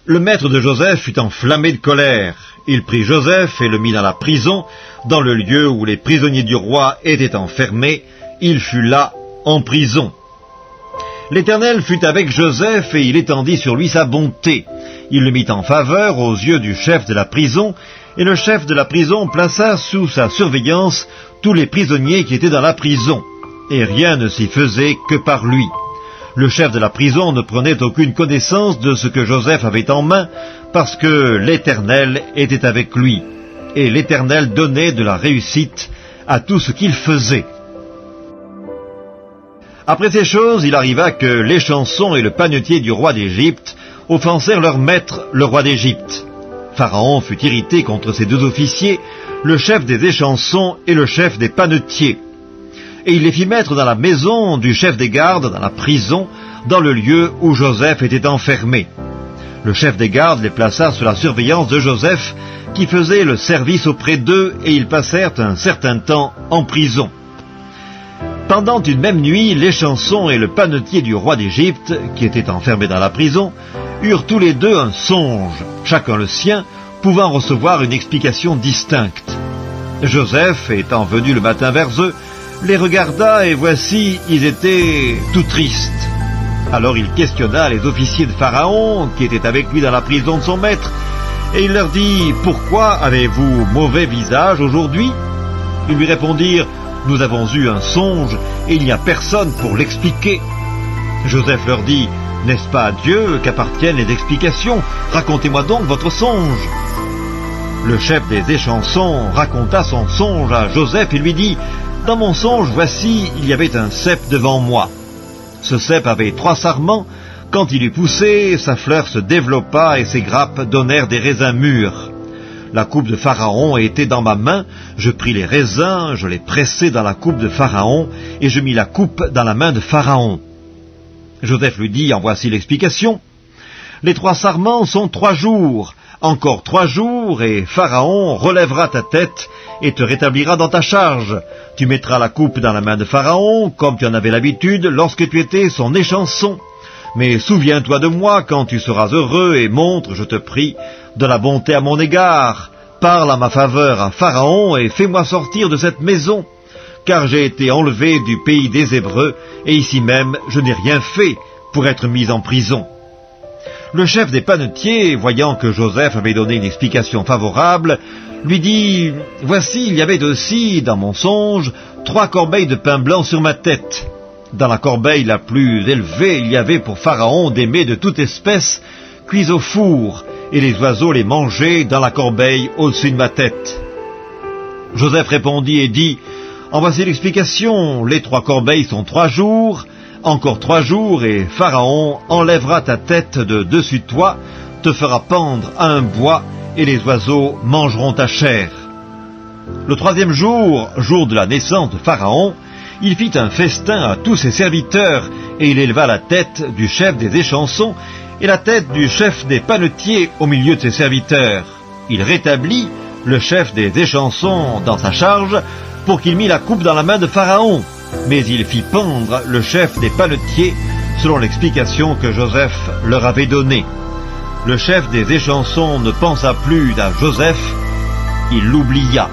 Le maître de Joseph fut enflammé de colère. Il prit Joseph et le mit dans la prison, dans le lieu où les prisonniers du roi étaient enfermés. Il fut là, en prison. L'Éternel fut avec Joseph et il étendit sur lui sa bonté. Il le mit en faveur aux yeux du chef de la prison, et le chef de la prison plaça sous sa surveillance tous les prisonniers qui étaient dans la prison. Et rien ne s'y faisait que par lui. Le chef de la prison ne prenait aucune connaissance de ce que Joseph avait en main, parce que l'Éternel était avec lui. Et l'Éternel donnait de la réussite à tout ce qu'il faisait. Après ces choses, il arriva que l'échanson et le panetier du roi d'Égypte offensèrent leur maître, le roi d'Égypte. Pharaon fut irrité contre ces deux officiers, le chef des échansons et le chef des panetiers. Et il les fit mettre dans la maison du chef des gardes, dans la prison, dans le lieu où Joseph était enfermé. Le chef des gardes les plaça sous la surveillance de Joseph, qui faisait le service auprès d'eux, et ils passèrent un certain temps en prison. Pendant une même nuit, l'échanson et le panetier du roi d'Égypte, qui étaient enfermés dans la prison, eurent tous les deux un songe, chacun le sien, pouvant recevoir une explication distincte. Joseph, étant venu le matin vers eux, les regarda et voici, ils étaient tout tristes. Alors il questionna les officiers de Pharaon, qui étaient avec lui dans la prison de son maître, et il leur dit « Pourquoi avez-vous mauvais visage aujourd'hui ?» Ils lui répondirent « Nous avons eu un songe, et il n'y a personne pour l'expliquer. » Joseph leur dit « N'est-ce pas à Dieu qu'appartiennent les explications? Racontez-moi donc votre songe. » Le chef des échansons raconta son songe à Joseph et lui dit « Dans mon songe, voici, il y avait un cep devant moi. Ce cep avait 3 sarments. Quand il eut poussé, sa fleur se développa et ses grappes donnèrent des raisins mûrs. La coupe de Pharaon était dans ma main, je pris les raisins, je les pressai dans la coupe de Pharaon, et je mis la coupe dans la main de Pharaon. » Joseph lui dit « En voici l'explication. Les 3 sarments sont 3 jours. Encore 3 jours, et Pharaon relèvera ta tête et te rétablira dans ta charge. Tu mettras la coupe dans la main de Pharaon, comme tu en avais l'habitude lorsque tu étais son échanson. Mais souviens-toi de moi quand tu seras heureux et montre, je te prie, de la bonté à mon égard. Parle à ma faveur à Pharaon et fais-moi sortir de cette maison, car j'ai été enlevé du pays des Hébreux, et ici même je n'ai rien fait pour être mis en prison. » Le chef des panetiers, voyant que Joseph avait donné une explication favorable, lui dit « Voici, il y avait aussi, dans mon songe, 3 corbeilles de pain blanc sur ma tête. Dans la corbeille la plus élevée, il y avait pour Pharaon des mets de toute espèce, cuits au four, et les oiseaux les mangeaient dans la corbeille au-dessus de ma tête. » Joseph répondit et dit « En voici l'explication, les 3 corbeilles sont 3 jours, encore 3 jours, et Pharaon enlèvera ta tête de dessus de toi, te fera pendre à un bois, et les oiseaux mangeront ta chair. » Le 3e jour, jour de la naissance de Pharaon, il fit un festin à tous ses serviteurs, et il éleva la tête du chef des échansons, et la tête du chef des panetiers au milieu de ses serviteurs. Il rétablit le chef des échansons dans sa charge, pour qu'il mît la coupe dans la main de Pharaon. Mais il fit pendre le chef des panetiers, selon l'explication que Joseph leur avait donnée. Le chef des échansons ne pensa plus à Joseph, il l'oublia.